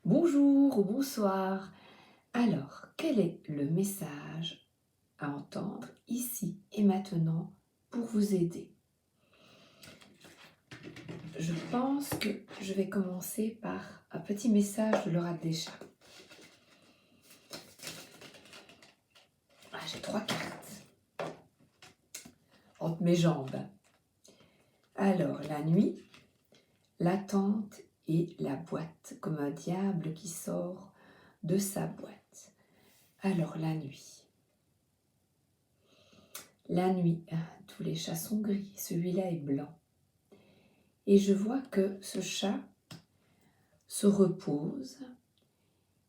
Bonjour ou bonsoir. Alors, quel est le message à entendre ici et maintenant pour vous aider? Je pense que je vais commencer par un petit message de Laura Descha. J'ai 3 cartes entre mes jambes. Alors, la nuit, l'attente et la boîte, comme un diable qui sort de sa boîte. Alors, la nuit. La nuit, tous les chats sont gris, celui-là est blanc. Et je vois que ce chat se repose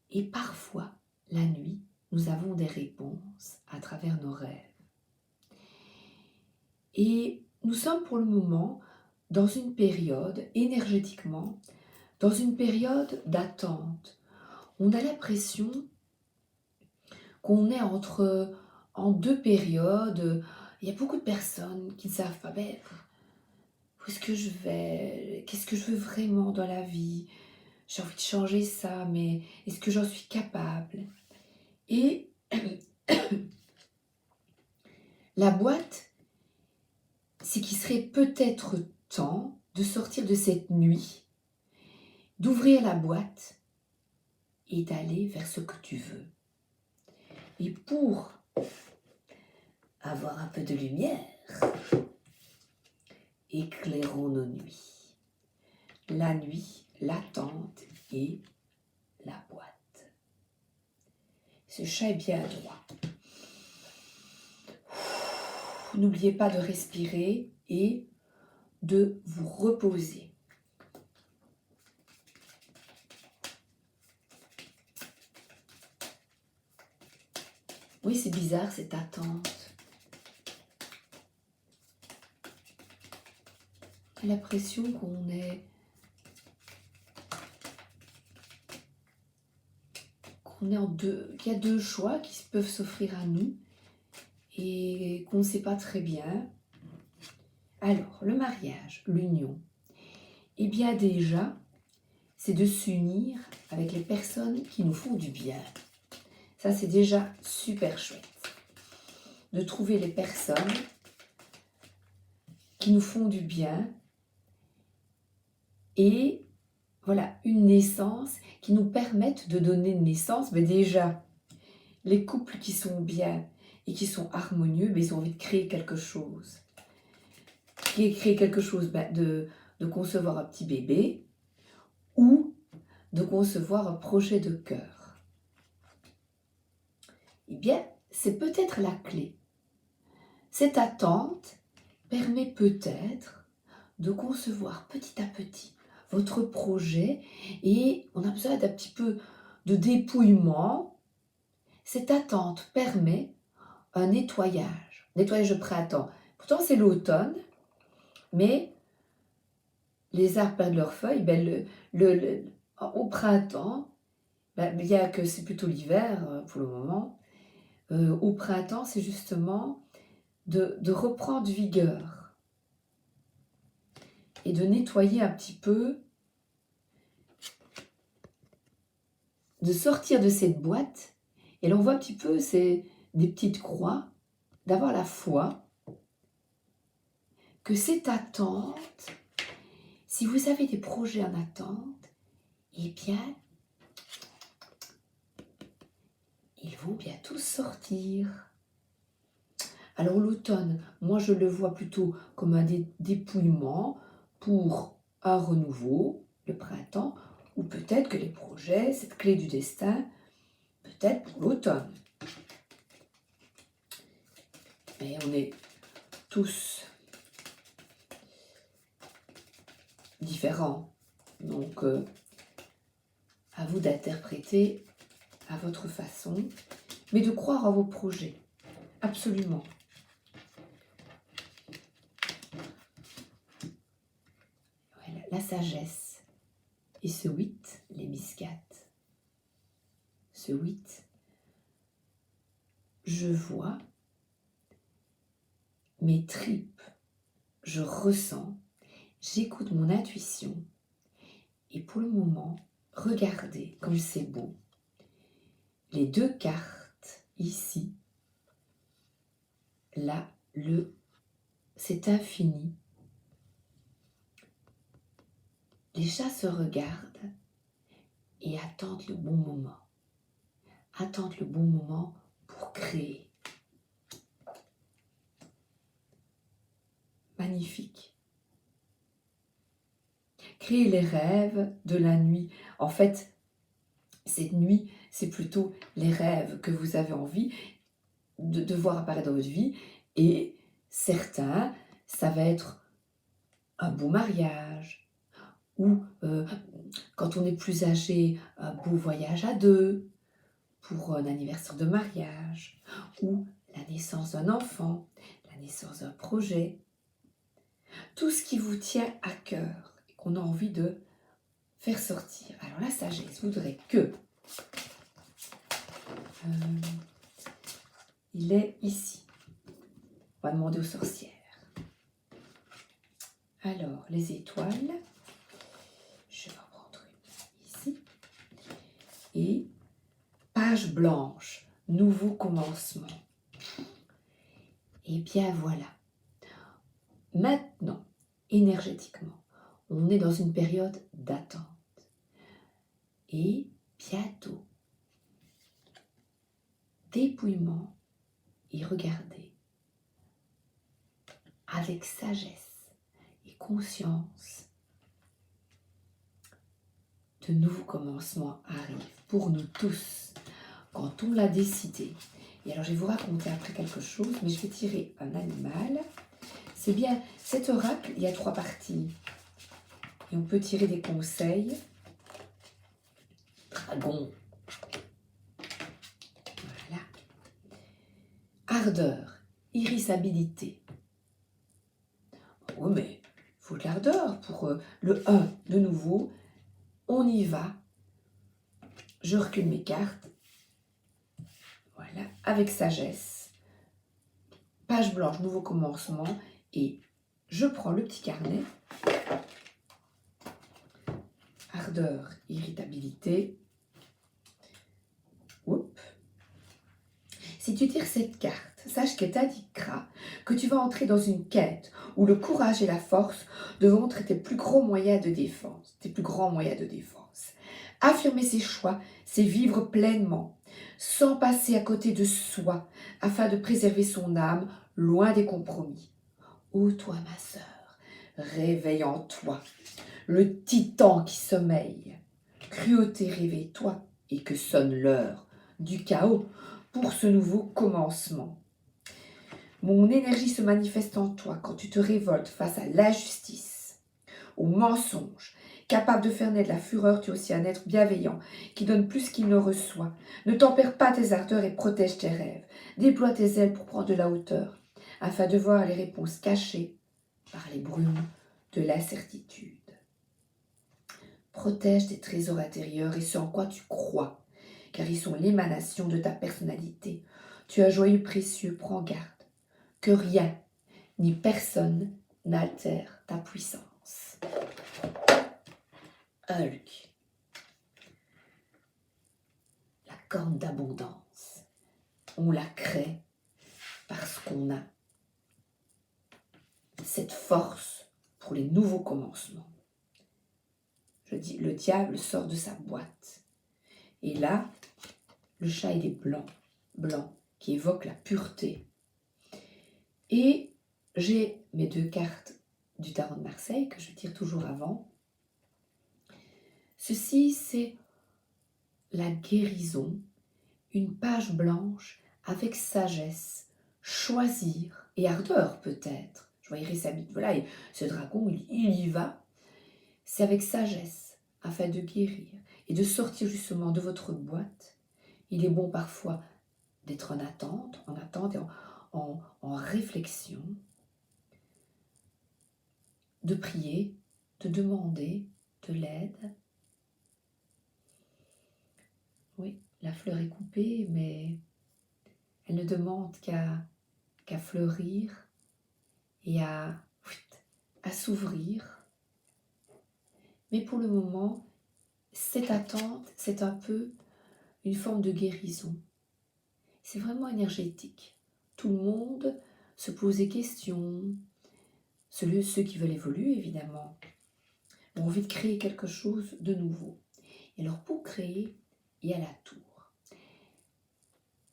et parfois, la nuit, nous avons des réponses à travers nos rêves. Et nous sommes pour le moment dans une période, énergétiquement, dans une période d'attente. On a l'impression qu'on est en deux périodes. Il y a beaucoup de personnes qui ne savent pas, où est-ce que je vais, qu'est-ce que je veux vraiment dans la vie. J'ai envie de changer ça, mais est-ce que j'en suis capable? Et la boîte, c'est qu'il serait peut-être temps de sortir de cette nuit, d'ouvrir la boîte et d'aller vers ce que tu veux. Et pour avoir un peu de lumière, éclairons nos nuits. La nuit, l'attente et la boîte. Ce chat est bien droit. N'oubliez pas de respirer et de vous reposer. Oui, c'est bizarre cette attente. J'ai l'impression qu'il y a deux choix qui peuvent s'offrir à nous et qu'on ne sait pas très bien. Alors, le mariage, l'union, eh bien déjà, c'est de s'unir avec les personnes qui nous font du bien. Ça, c'est déjà super chouette. De trouver les personnes qui nous font du bien et voilà, une naissance qui nous permette de donner naissance. Mais déjà, les couples qui sont bien et qui sont harmonieux, ils ont envie de créer quelque chose. Créer quelque chose, de concevoir un petit bébé ou de concevoir un projet de cœur. Eh bien, c'est peut-être la clé. Cette attente permet peut-être de concevoir petit à petit votre projet et on a besoin d'un petit peu de dépouillement. Cette attente permet un nettoyage de printemps. Pourtant, c'est l'automne, mais les arbres perdent leurs feuilles. Au printemps, bien que c'est plutôt l'hiver pour le moment, au printemps, c'est justement de reprendre vigueur et de nettoyer un petit peu, de sortir de cette boîte. Et là, on voit un petit peu, c'est des petites croix, d'avoir la foi que cette attente, si vous avez des projets en attente, eh bien, ils vont bientôt sortir. Alors l'automne, moi je le vois plutôt comme un dépouillement pour un renouveau, le printemps, ou peut-être que les projets, cette clé du destin, peut-être pour l'automne. Mais on est tous différents, donc à vous d'interpréter à votre façon, mais de croire à vos projets, absolument. Voilà, la sagesse. Et ce 8, les miscates. Ce 8, je vois mes tripes, je ressens, j'écoute mon intuition. Et pour le moment, regardez comme c'est beau. Les deux cartes ici, là, c'est infini. Les chats se regardent et attendent le bon moment. Attendent le bon moment pour créer. Magnifique. Créer les rêves de la nuit. En fait, cette nuit, c'est plutôt les rêves que vous avez envie de voir apparaître dans votre vie. Et certains, ça va être un beau mariage. Ou quand on est plus âgé, un beau voyage à deux. Pour un anniversaire de mariage. Ou la naissance d'un enfant. La naissance d'un projet. Tout ce qui vous tient à cœur et qu'on a envie de faire sortir. Alors la sagesse voudrait que il est ici. On va demander aux sorcières. Alors les étoiles, je vais en prendre une ici. Et page blanche, nouveau commencement. Et bien voilà. Maintenant, énergétiquement, on est dans une période d'attente. Et bientôt, dépouillement et regardez avec sagesse et conscience, de nouveaux commencements arrivent pour nous tous quand on l'a décidé. Et alors je vais vous raconter après quelque chose, mais je vais tirer un animal. C'est bien, cet oracle, il y a 3 parties. Et on peut tirer des conseils. Dragon. Voilà. Ardeur, irritabilité. Oui, mais il faut de l'ardeur pour le 1. De nouveau, on y va. Je recule mes cartes. Voilà, avec sagesse. Page blanche, nouveau commencement. Et je prends le petit carnet. Ardeur, irritabilité. Oups. Si tu tires cette carte, sache qu'elle t'indiquera que tu vas entrer dans une quête où le courage et la force devront être tes plus gros moyens de défense. Tes plus grands moyens de défense. Affirmer ses choix, c'est vivre pleinement, sans passer à côté de soi, afin de préserver son âme loin des compromis. Ô toi, ma sœur, réveille en toi le titan qui sommeille. Cruauté, réveille-toi, et que sonne l'heure du chaos pour ce nouveau commencement. Mon énergie se manifeste en toi quand tu te révoltes face à l'injustice, au mensonge. Capable de faire naître la fureur, tu es aussi un être bienveillant qui donne plus qu'il ne reçoit. Ne tempère pas tes ardeurs et protège tes rêves. Déploie tes ailes pour prendre de la hauteur, afin de voir les réponses cachées par les brumes de l'incertitude. Protège tes trésors intérieurs et ce en quoi tu crois, car ils sont l'émanation de ta personnalité. Tu es un joyau précieux, prends garde, que rien ni personne n'altère ta puissance. Hulk, la corne d'abondance, on la crée parce qu'on a cette force pour les nouveaux commencements. Je dis, le diable sort de sa boîte. Et là, le chat, il est blanc, qui évoque la pureté. Et j'ai mes 2 cartes du tarot de Marseille que je tire toujours avant. Ceci, c'est la guérison, une page blanche avec sagesse, choisir et ardeur peut-être. Je vois Iris, voilà, et ce dragon, il y va. C'est avec sagesse afin de guérir et de sortir justement de votre boîte. Il est bon parfois d'être en attente et en réflexion, de prier, de demander de l'aide. Oui, la fleur est coupée, mais elle ne demande qu'à fleurir et à s'ouvrir. Mais pour le moment, cette attente, c'est un peu une forme de guérison. C'est vraiment énergétique. Tout le monde se pose des questions. Ceux qui veulent évoluer, évidemment, ont envie de créer quelque chose de nouveau. Et alors, pour créer, il y a la tour.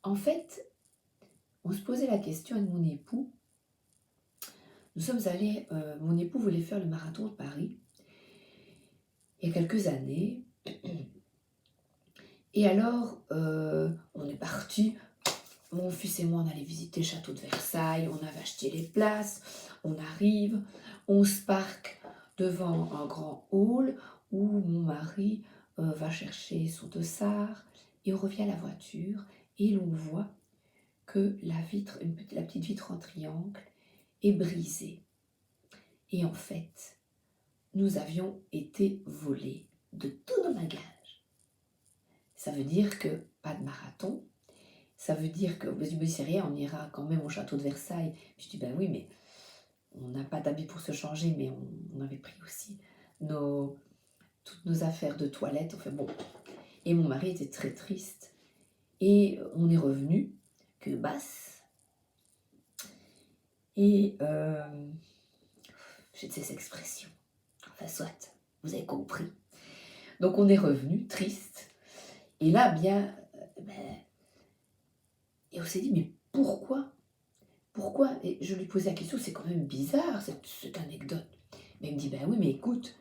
En fait, on se posait la question avec mon époux. Nous sommes allés, mon époux voulait faire le marathon de Paris il y a quelques années. Et alors, on est parti. Mon fils et moi, on allait visiter le château de Versailles. On avait acheté les places. On arrive, on se parque devant un grand hall où mon mari va chercher son dossard. Et on revient à la voiture et l'on voit que la petite vitre en triangle est brisée. Et en fait, nous avions été volés de tous nos bagages. Ça veut dire que pas de marathon. Ça veut dire que, je me dis, c'est rien, on ira quand même au château de Versailles. Puis je dis, ben oui, mais on n'a pas d'habits pour se changer, mais on avait pris aussi toutes nos affaires de toilette. Enfin bon. Et mon mari était très triste. Et on est revenu, que basse. Et j'ai de ces expressions. Enfin, soit, vous avez compris. Donc on est revenu, triste. Et là, bien, et on s'est dit, mais pourquoi? Pourquoi? Et je lui posais la question, c'est quand même bizarre cette anecdote. Mais il me dit, ben oui, mais écoute,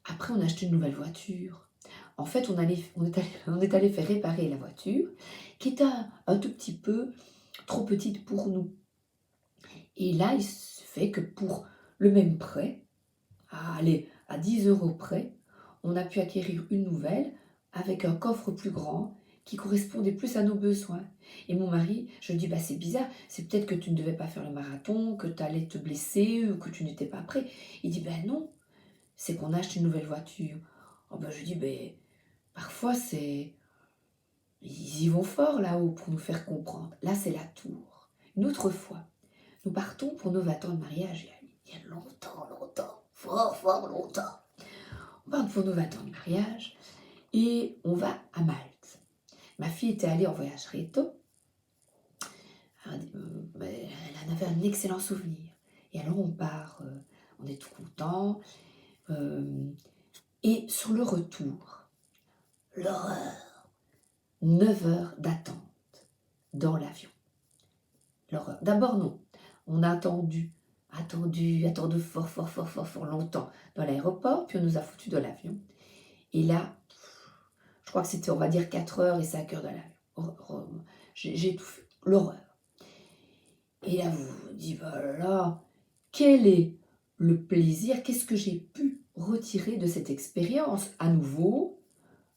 après on a acheté une nouvelle voiture. En fait, on est allé faire réparer la voiture, qui était un tout petit peu trop petite pour nous. Et là, il se fait que pour le même prêt, à 10 € près, on a pu acquérir une nouvelle avec un coffre plus grand qui correspondait plus à nos besoins. Et mon mari, je lui dis, bah, c'est bizarre, c'est peut-être que tu ne devais pas faire le marathon, que tu allais te blesser ou que tu n'étais pas prêt. Il dit, ben non, c'est qu'on achète une nouvelle voiture. Oh ben, je lui dis, ben, parfois ils y vont fort là-haut pour nous faire comprendre. Là, c'est la tour. Une autre fois, nous partons pour nos 20 ans de mariage il y a longtemps, fort longtemps. On part pour nos 20 ans de mariage et on va à Malte. Ma fille était allée en voyage réto. Elle en avait un excellent souvenir. Et alors on part, on est tout content. Et sur le retour, l'horreur, 9 heures d'attente dans l'avion. L'horreur. D'abord non, on a attendu fort longtemps dans l'aéroport, puis on nous a foutus dans l'avion. Et là, je crois que c'était, on va dire, 4 heures et 5 heures dans l'avion. J'ai tout fait. L'horreur. Et là, vous vous dites, voilà, quel est le plaisir, qu'est-ce que j'ai pu retirer de cette expérience à nouveau,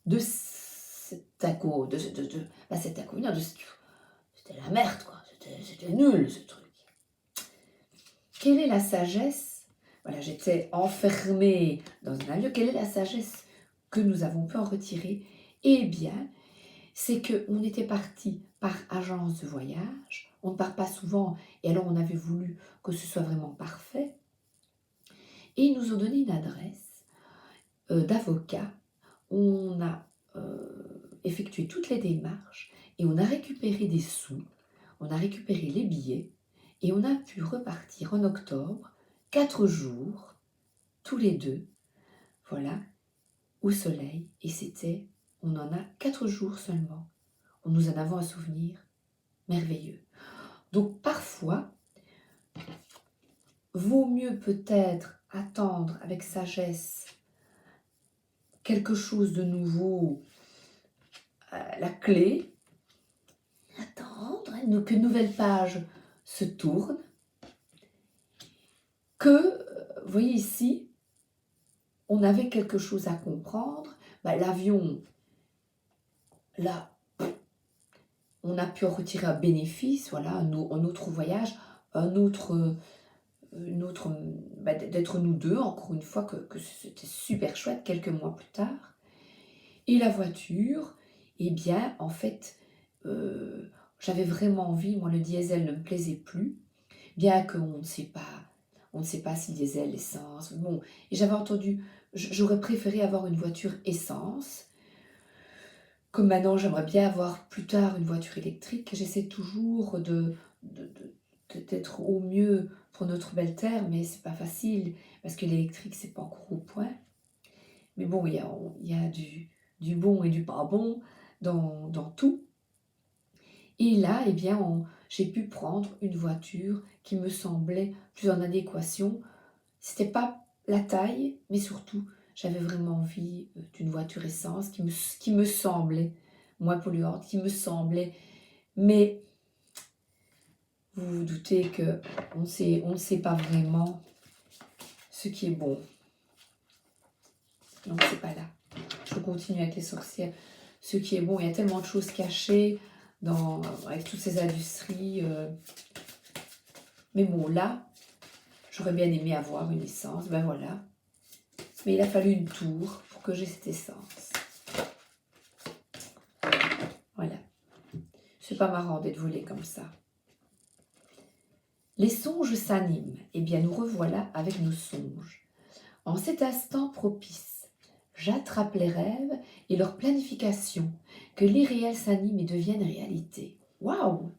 de cet inconvénient, c'était la merde, quoi, c'était nul ce truc. Quelle est la sagesse? Voilà, j'étais enfermée dans un avion, quelle est la sagesse que nous avons pu en retirer? Eh bien, c'est qu'on était parti par agence de voyage, on ne part pas souvent, et alors on avait voulu que ce soit vraiment parfait, et ils nous ont donné une adresse d'avocat. On a effectué toutes les démarches, et on a récupéré des sous, on a récupéré les billets, et on a pu repartir en octobre, 4 jours, tous les deux, voilà, au soleil, et on en a 4 jours seulement. Nous en avons un souvenir merveilleux. Donc parfois, vaut mieux peut-être attendre avec sagesse quelque chose de nouveau, la clé, attendre qu'une nouvelle page se tourne, que, vous voyez ici, on avait quelque chose à comprendre. L'avion, là, on a pu en retirer un bénéfice, voilà, un autre voyage, d'être nous deux, encore une fois, que c'était super chouette, quelques mois plus tard. Et la voiture, eh bien, en fait, j'avais vraiment envie, moi le diesel ne me plaisait plus, bien qu'on ne sait pas si diesel, essence, bon, et j'avais entendu, j'aurais préféré avoir une voiture essence, Comme maintenant, j'aimerais bien avoir plus tard une voiture électrique, j'essaie toujours d'être au mieux pour notre belle terre, mais c'est pas facile, parce que l'électrique, c'est pas encore au point. Mais bon, il y a du bon et du pas bon dans tout. Et là, eh bien, j'ai pu prendre une voiture qui me semblait plus en adéquation. C'était pas la taille, mais surtout, j'avais vraiment envie d'une voiture essence qui me semblait moins polluante, qui me semblait. Mais vous vous doutez que on ne sait pas vraiment ce qui est bon. Donc c'est pas là. Je continue avec les sorcières. Ce qui est bon, il y a tellement de choses cachées avec toutes ces industries. Mais bon, là, j'aurais bien aimé avoir une essence. Ben voilà. Mais il a fallu une tour pour que j'ai cette essence. Voilà. C'est pas marrant d'être volé comme ça. Les songes s'animent. Eh bien, nous revoilà avec nos songes. En cet instant propice, j'attrape les rêves et leur planification, que l'irréel s'anime et devienne réalité. Waouh!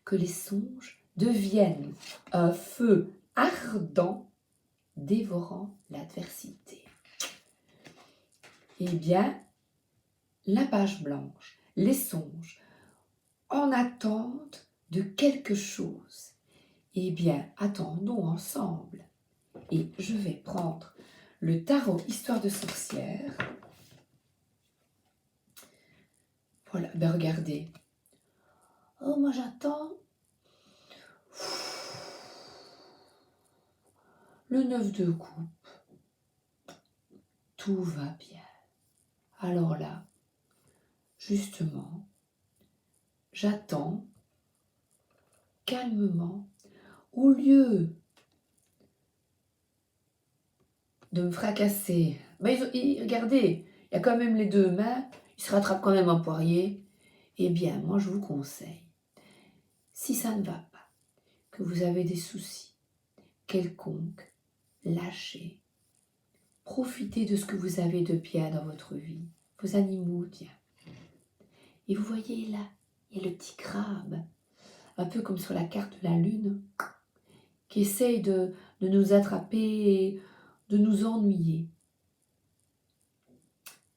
Que les songes deviennent un feu ardent, dévorant l'adversité. Eh bien, la page blanche, les songes, en attente de quelque chose. Eh bien, attendons ensemble. Et je vais prendre le tarot Histoire de sorcière. Voilà, ben regardez. Oh, moi j'attends. Le 9 de coupe. Tout va bien. Alors là, justement, j'attends calmement, au lieu de me fracasser. Ben, regardez, il y a quand même les deux mains, il se rattrape quand même un poirier. Eh bien, moi je vous conseille, si ça ne va pas, que vous avez des soucis quelconques, lâchez. Profitez de ce que vous avez de bien dans votre vie. Vos animaux, tiens. Et vous voyez là, il y a le petit crabe, un peu comme sur la carte de la lune, qui essaye de nous attraper et de nous ennuyer.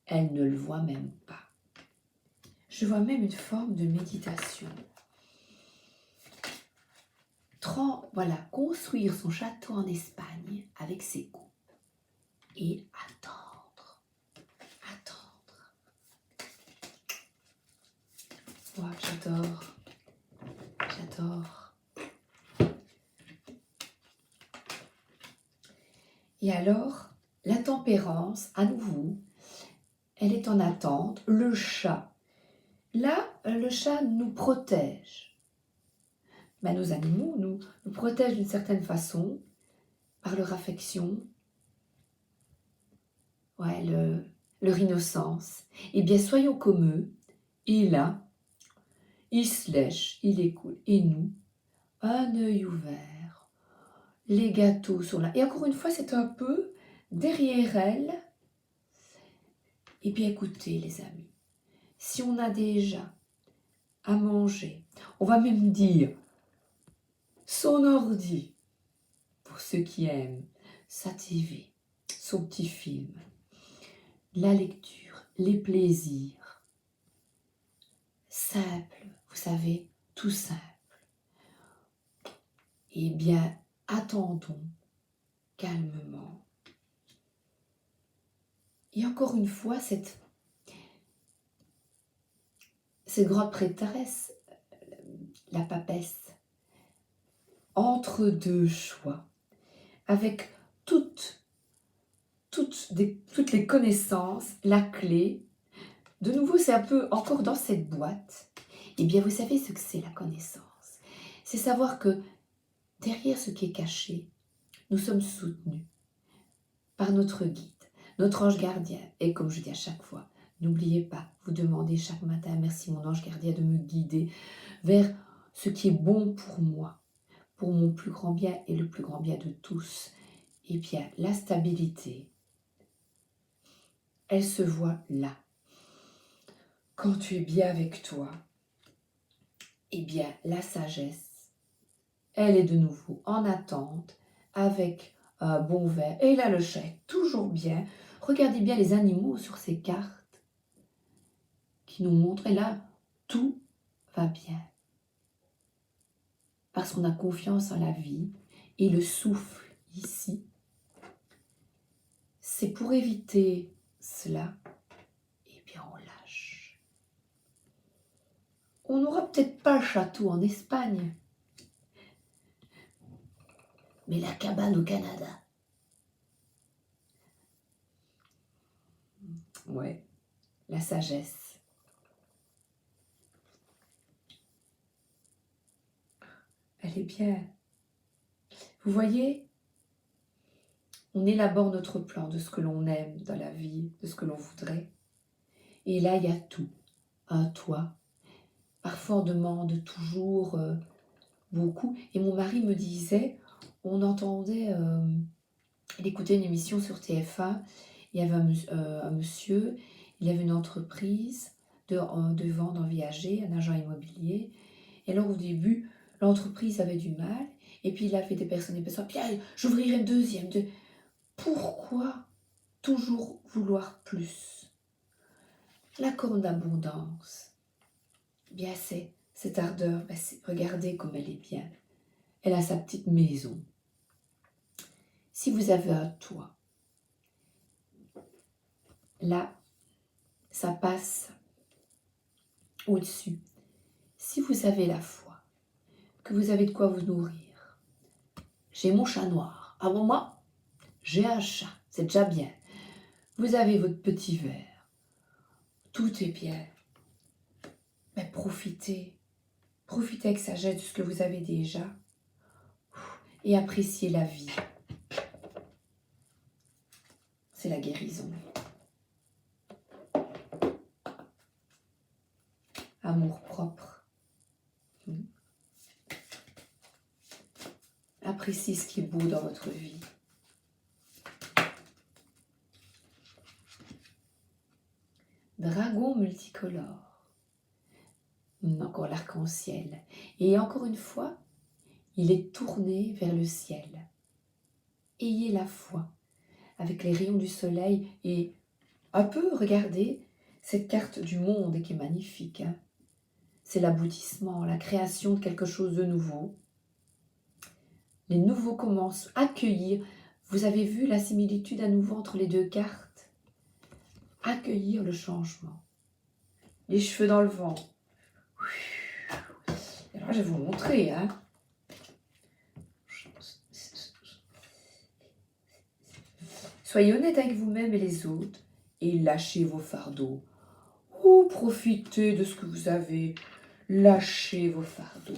Elle ne le voit même pas. Je vois même une forme de méditation. Voilà, construire son château en Espagne avec ses coupes. Et attendre. Attendre. Wow, j'adore. J'adore. Et alors, la tempérance, à nouveau, elle est en attente. Le chat. Là, le chat nous protège. Ben, nos animaux nous protègent d'une certaine façon par leur affection. Ouais, leur innocence. Eh bien, soyons comme eux. Et là, il se lèche, il écoute. Et nous, un œil ouvert. Les gâteaux sont là. Et encore une fois, c'est un peu derrière elle. Eh bien, écoutez, les amis, si on a déjà à manger, on va même dire son ordi, pour ceux qui aiment, sa TV, son petit film, la lecture, les plaisirs, simple, vous savez, tout simple. Eh bien, attendons calmement. Et encore une fois, cette grande prêtresse, la papesse, entre deux choix, avec toutes les connaissances, la clé. De nouveau, c'est un peu encore dans cette boîte. Eh bien, vous savez ce que c'est la connaissance. C'est savoir que derrière ce qui est caché, nous sommes soutenus par notre guide, notre ange gardien. Et comme je dis à chaque fois, n'oubliez pas, vous demandez chaque matin, merci mon ange gardien de me guider vers ce qui est bon pour moi, pour mon plus grand bien et le plus grand bien de tous. Eh bien, la stabilité, elle se voit là. quand tu es bien avec toi, eh bien, la sagesse, elle est de nouveau en attente avec un bon verre. Et là, le chat est toujours bien. Regardez bien les animaux sur ces cartes qui nous montrent. Et là, tout va bien. Parce qu'on a confiance en la vie. Et le souffle ici, c'est pour éviter cela. Eh bien, on lâche. On n'aura peut-être pas le château en Espagne, mais la cabane au Canada. Ouais, la sagesse. Elle est bien. Vous voyez, on élabore notre plan de ce que l'on aime dans la vie, de ce que l'on voudrait. Et là, il y a tout. Un toit. Parfois, on demande toujours beaucoup. Et mon mari me disait, on entendait, il écoutait une émission sur TF1, il y avait un monsieur, il avait une entreprise de vente en viager, un agent immobilier. Et alors au début, l'entreprise avait du mal, et puis il avait des personnes, puis ah, j'ouvrirai une deuxième. Pourquoi toujours vouloir plus? La corne d'abondance, eh bien c'est cette ardeur, regardez comme elle est bien. Elle a sa petite maison. Si vous avez un toit, là, ça passe au-dessus. Si vous avez la foi, que vous avez de quoi vous nourrir. J'ai mon chat noir. À moi, j'ai un chat. C'est déjà bien. Vous avez votre petit verre. Tout est bien. Mais profitez. Profitez avec sagesse de ce que vous avez déjà. Et appréciez la vie. C'est la guérison. Amour propre. Appréciez ce qui est beau dans votre vie. Dragon multicolore. Encore l'arc-en-ciel. Et encore une fois, il est tourné vers le ciel. Ayez la foi avec les rayons du soleil et un peu, regardez cette carte du monde qui est magnifique. Hein. C'est l'aboutissement, la création de quelque chose de nouveau. Les nouveaux commencent à accueillir. Vous avez vu la similitude à nouveau entre les deux cartes? Accueillir le changement. Les cheveux dans le vent. Alors je vais vous montrer. Hein. Soyez honnête avec vous-même et les autres et lâchez vos fardeaux. Ou profitez de ce que vous avez. Lâchez vos fardeaux.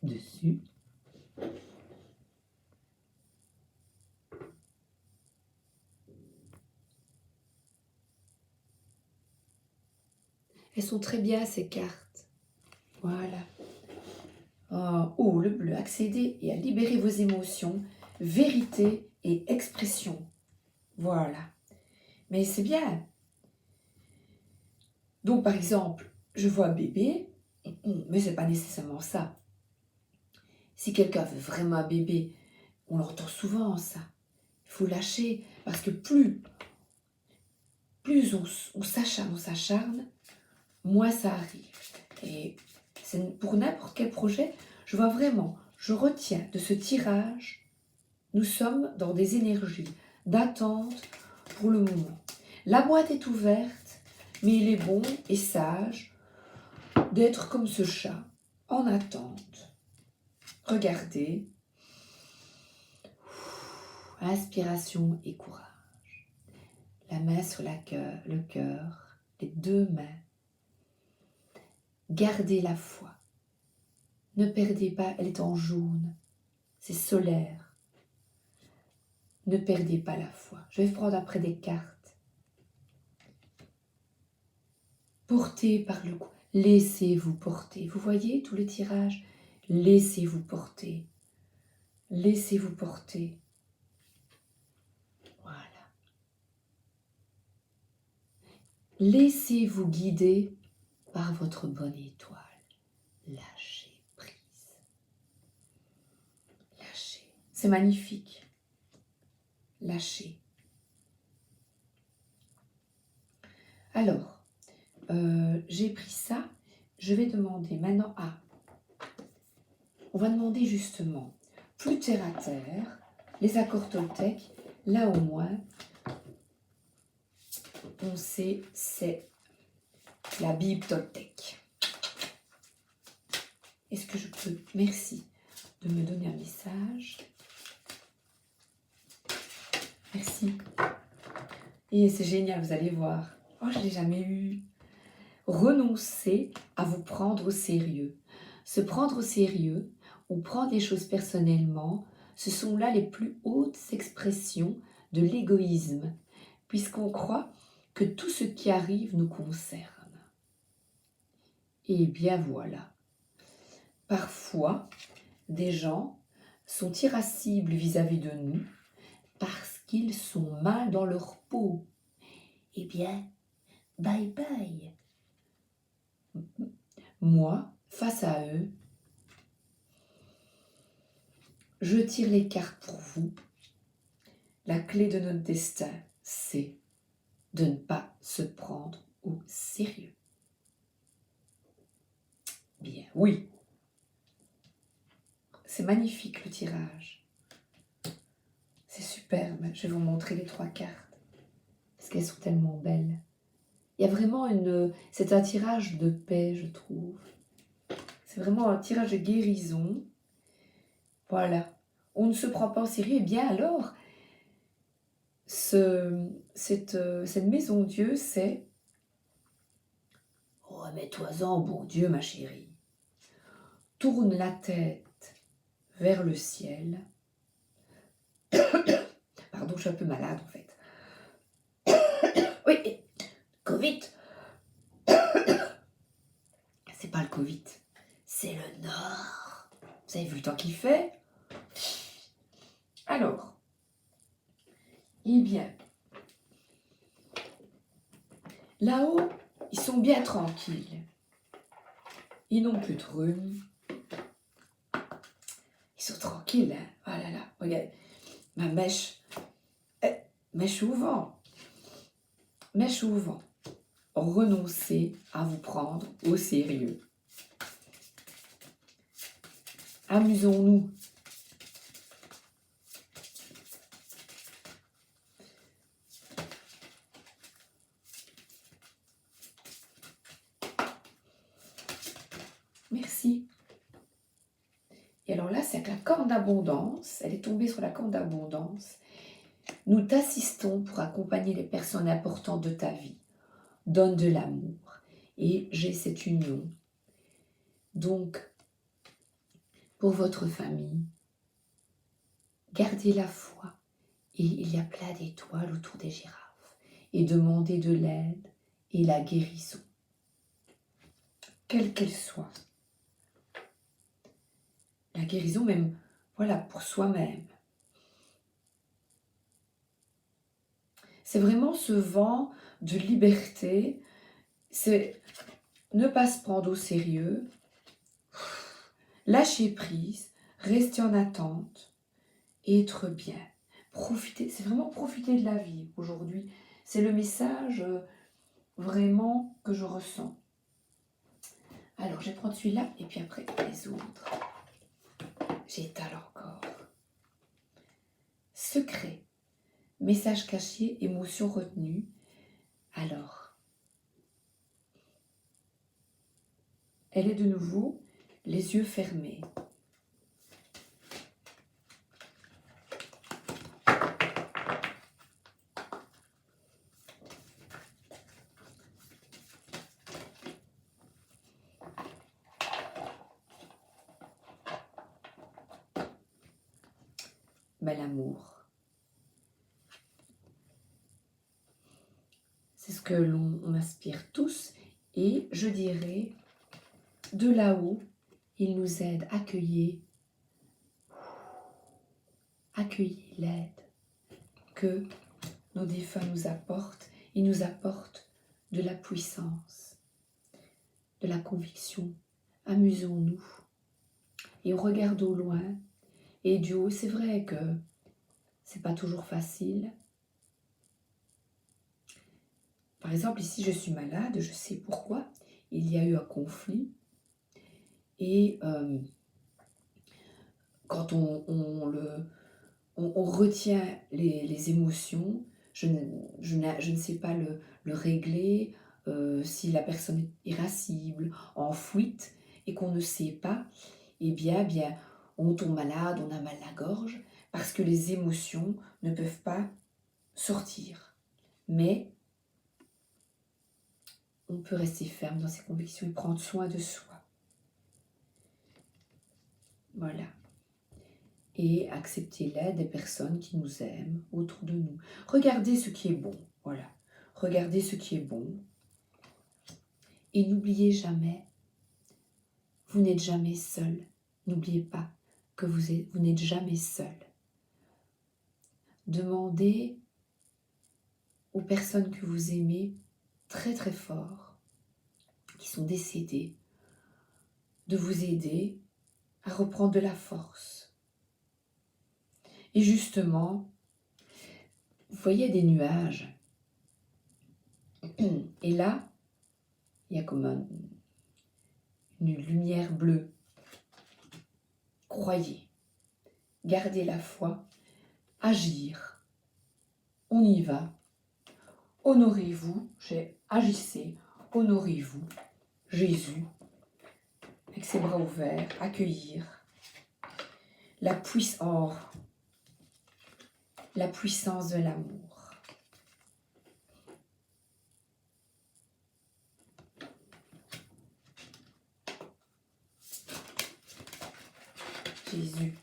Dessus. Elles sont très bien ces cartes. Voilà. Oh, le bleu, accéder et à libérer vos émotions, vérité et expression. Voilà. Mais c'est bien. Donc par exemple, je vois un bébé, mais c'est pas nécessairement ça. Si quelqu'un veut vraiment un bébé, on l'entend souvent ça. Il faut lâcher parce que plus on s'acharne, moins ça arrive. Et c'est pour n'importe quel projet, je vois vraiment, je retiens de ce tirage, nous sommes dans des énergies d'attente pour le moment. La boîte est ouverte, mais il est bon et sage d'être comme ce chat, en attente. Regardez. Inspiration et courage. La main sur le cœur, les deux mains. Gardez la foi. Ne perdez pas, elle est en jaune. C'est solaire. Ne perdez pas la foi. Je vais prendre après des cartes. Portez par le cou. Laissez-vous porter. Vous voyez tout le tirage? Laissez-vous porter. Laissez-vous porter. Voilà. Laissez-vous guider par votre bonne étoile. Lâchez prise. Lâchez. C'est magnifique. Lâchez. Alors, j'ai pris ça. Je vais demander maintenant on va demander justement, plus terre à terre, les accords Toltec, là au moins, on sait, c'est la Bible Toltec. Est-ce que je peux, merci, de me donner un message? Merci. Et c'est génial, vous allez voir. Oh, je ne l'ai jamais eu. Renoncez à vous prendre au sérieux. Se prendre au sérieux ou prendre les choses personnellement, ce sont là les plus hautes expressions de l'égoïsme, puisqu'on croit que tout ce qui arrive nous concerne. Et bien voilà. Parfois, des gens sont irascibles vis-à-vis de nous parce qu'ils sont mal dans leur peau. Eh bien, bye bye. Moi, face à eux, je tire les cartes pour vous. La clé de notre destin, c'est de ne pas se prendre au sérieux. Bien, oui. C'est magnifique le tirage. C'est superbe. Je vais vous montrer les 3 cartes. Parce qu'elles sont tellement belles. Il y a vraiment c'est un tirage de paix, je trouve. C'est vraiment un tirage de guérison. Voilà. On ne se prend pas au sérieux. Eh bien alors, cette maison Dieu, c'est « Remets-toi-en, bon Dieu, ma chérie. Tourne la tête vers le ciel. » Pardon, je suis un peu malade en fait. Oui, Covid. C'est pas le Covid, c'est le Nord. Vous avez vu le temps qu'il fait? Alors, eh bien, là-haut, ils sont bien tranquilles. Ils n'ont plus de rhume. Ils sont tranquilles, hein. Oh là là, regarde, ma mèche. Mèche au vent. Mèche au vent. Renoncez à vous prendre au sérieux. Amusons-nous. Merci. Et alors là, c'est avec la corne d'abondance. Elle est tombée sur la corne d'abondance. Nous t'assistons pour accompagner les personnes importantes de ta vie. Donne de l'amour. Et j'ai cette union. Donc, pour votre famille, gardez la foi. Et il y a plein d'étoiles autour des girafes. Et demandez de l'aide et la guérison. Quelle qu'elle soit. La guérison même, voilà, pour soi-même. C'est vraiment ce vent de liberté. C'est ne pas se prendre au sérieux. Lâcher prise. Rester en attente. Et être bien. Profiter, c'est vraiment profiter de la vie aujourd'hui. C'est le message vraiment que je ressens. Alors, je vais prendre celui-là et puis après les autres. J'étale encore. Secret. Message caché, émotion retenue. Alors, elle est de nouveau les yeux fermés. L'amour. C'est ce que l'on aspire tous Et je dirais, de là-haut, il nous aide à accueillir l'aide que nos défunts nous apportent. Ils nous apportent de la puissance, de la conviction. Amusons-nous et on regarde au loin. Et du haut, c'est vrai que c'est pas toujours facile. Par exemple, ici, je suis malade, je sais pourquoi. Il y a eu un conflit. Et quand on retient les émotions, je ne sais pas le régler, si la personne est irascible, en fuite, et qu'on ne sait pas, eh bien, on tombe malade, on a mal à la gorge, parce que les émotions ne peuvent pas sortir. Mais on peut rester ferme dans ses convictions et prendre soin de soi. Voilà. Et accepter l'aide des personnes qui nous aiment autour de nous. Regardez ce qui est bon. Voilà. Regardez ce qui est bon. Et n'oubliez jamais, vous n'êtes jamais seul. N'oubliez pas que vous n'êtes jamais seul. Demandez aux personnes que vous aimez très très fort, qui sont décédées, de vous aider à reprendre de la force. Et justement, vous voyez des nuages. Et là, il y a comme une lumière bleue. Croyez, gardez la foi, agir. On y va. Honorez-vous, agissez, honorez-vous. Jésus, avec ses bras ouverts, accueillir la puissance de l'amour. Jésus.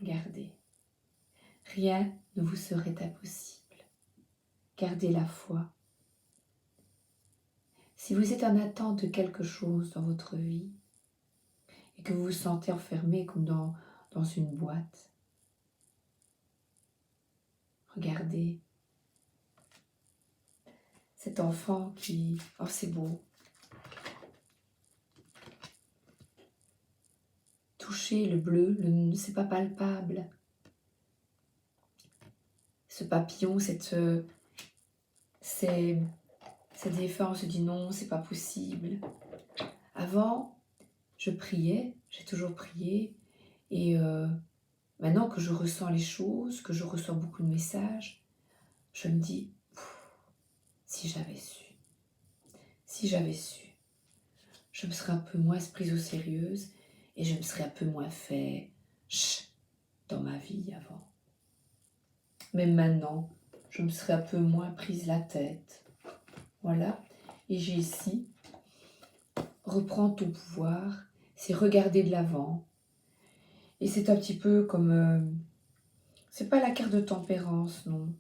Regardez, rien ne vous serait impossible. Gardez la foi. Si vous êtes en attente de quelque chose dans votre vie et que vous vous sentez enfermé comme dans une boîte, regardez cet enfant qui... Oh, c'est beau. Touchez le bleu, c'est pas palpable. Ce papillon, cette défunte, on se dit non, c'est pas possible. Avant, je priais, j'ai toujours prié, et maintenant que je ressens les choses, que je reçois beaucoup de messages, je me dis, si j'avais su, je me serais un peu moins prise au sérieux et je me serais un peu moins fait dans ma vie avant. Mais maintenant, je me serais un peu moins prise la tête. Voilà. Et j'ai ici, reprends ton pouvoir, c'est regarder de l'avant. Et c'est un petit peu comme... c'est pas la carte de tempérance, non.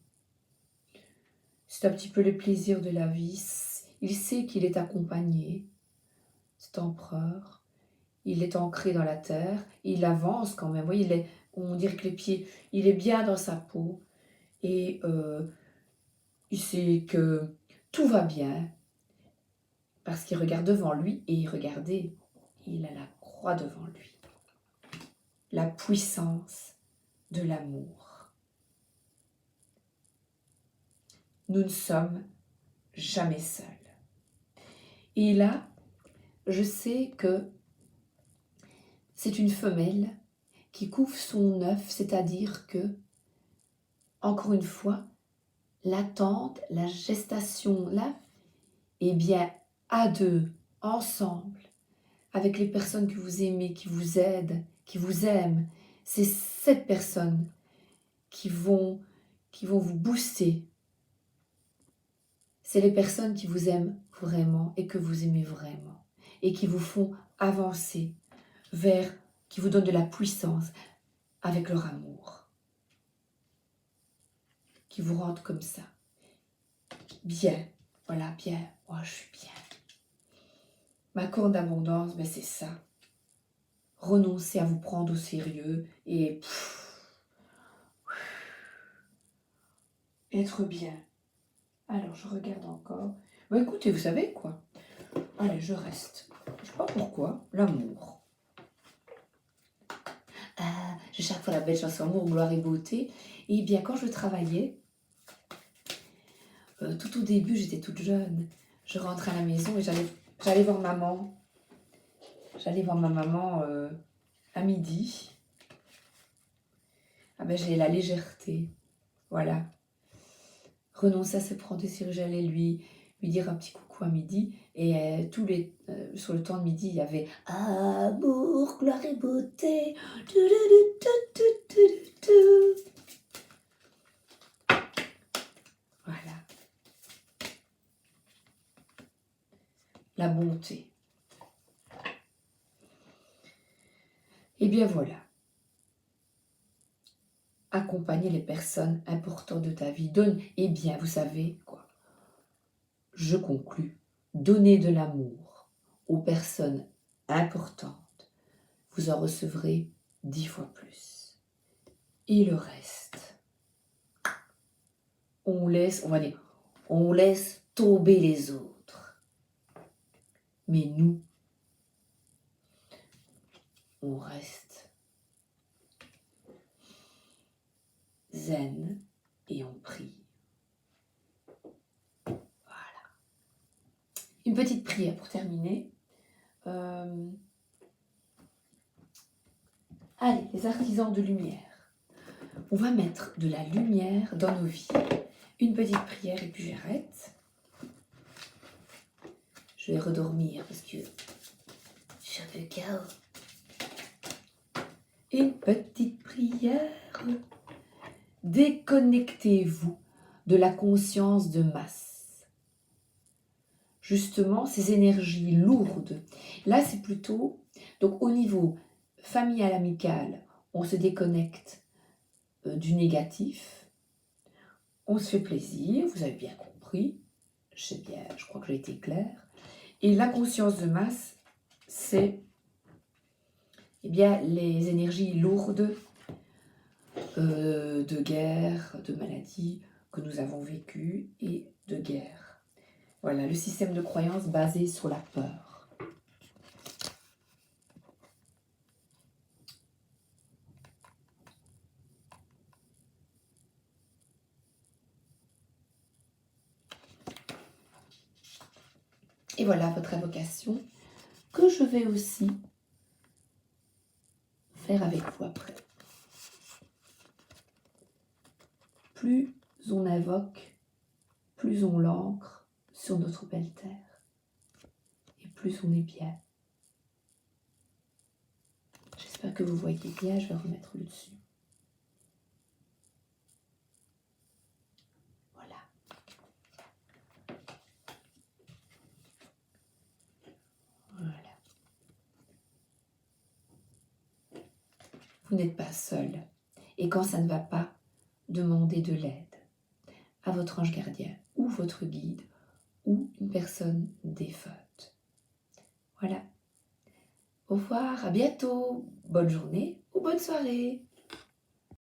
C'est un petit peu les plaisirs de la vie. Il sait qu'il est accompagné, cet empereur. Il est ancré dans la terre. Il avance quand même. Vous voyez, on dirait que les pieds... Il est bien dans sa peau. Et il sait que tout va bien. Parce qu'il regarde devant lui. Et regardez, il a la croix devant lui. La puissance de l'amour. Nous ne sommes jamais seuls. Et là, je sais que c'est une femelle qui couvre son œuf, c'est-à-dire que, encore une fois, l'attente, la gestation là, eh bien, à deux, ensemble, avec les personnes que vous aimez, qui vous aident, qui vous aiment, c'est cette personne qui vont vous booster. C'est les personnes qui vous aiment vraiment et que vous aimez vraiment et qui vous font avancer qui vous donnent de la puissance avec leur amour, qui vous rendent comme ça. bien. Voilà, bien. Moi, je suis bien. Ma corne d'abondance, ben c'est ça. Renoncez à vous prendre au sérieux et être bien. Alors, je regarde encore. Bon, écoutez, vous savez quoi? Allez, je reste. Je sais pas pourquoi. L'amour. J'ai chaque fois la belle chanson Amour, gloire et beauté. Et bien, quand je travaillais, tout au début, j'étais toute jeune. Je rentrais à la maison et j'allais voir maman. J'allais voir ma maman à midi. Ah ben, j'ai la légèreté. Voilà. Renoncer à se prendre au sérieux, j'allais lui dire un petit coucou à midi. Et sur le temps de midi, il y avait Amour, gloire et beauté. Voilà. La bonté. Et bien voilà. Accompagner les personnes importantes de ta vie. Donne, eh bien, vous savez quoi? Je conclus. Donnez de l'amour aux personnes importantes. Vous en recevrez 10 fois plus. Et le reste, on laisse tomber les autres. Mais nous, on reste zen et on prie. Voilà. Une petite prière pour terminer. Allez, les artisans de lumière. On va mettre de la lumière dans nos vies. Une petite prière et puis j'arrête. Je vais redormir parce que je suis un peu KO. Une petite prière. Déconnectez-vous de la conscience de masse. Justement, ces énergies lourdes. Là, c'est plutôt, donc au niveau familial, amical, on se déconnecte du négatif. On se fait plaisir, vous avez bien compris. Je crois que j'ai été claire. Et la conscience de masse, c'est les énergies lourdes de guerre, de maladie que nous avons vécues et de guerre. Voilà, le système de croyance basé sur la peur. Et voilà votre invocation que je vais aussi faire avec vous après. Plus on invoque, plus on l'ancre sur notre belle terre. Et plus on est bien. J'espère que vous voyez bien, je vais remettre le dessus. Voilà. Voilà. Vous n'êtes pas seul. Et quand ça ne va pas, demandez de l'aide à votre ange gardien ou votre guide ou une personne défunte. Voilà. Au revoir, à bientôt. Bonne journée ou bonne soirée.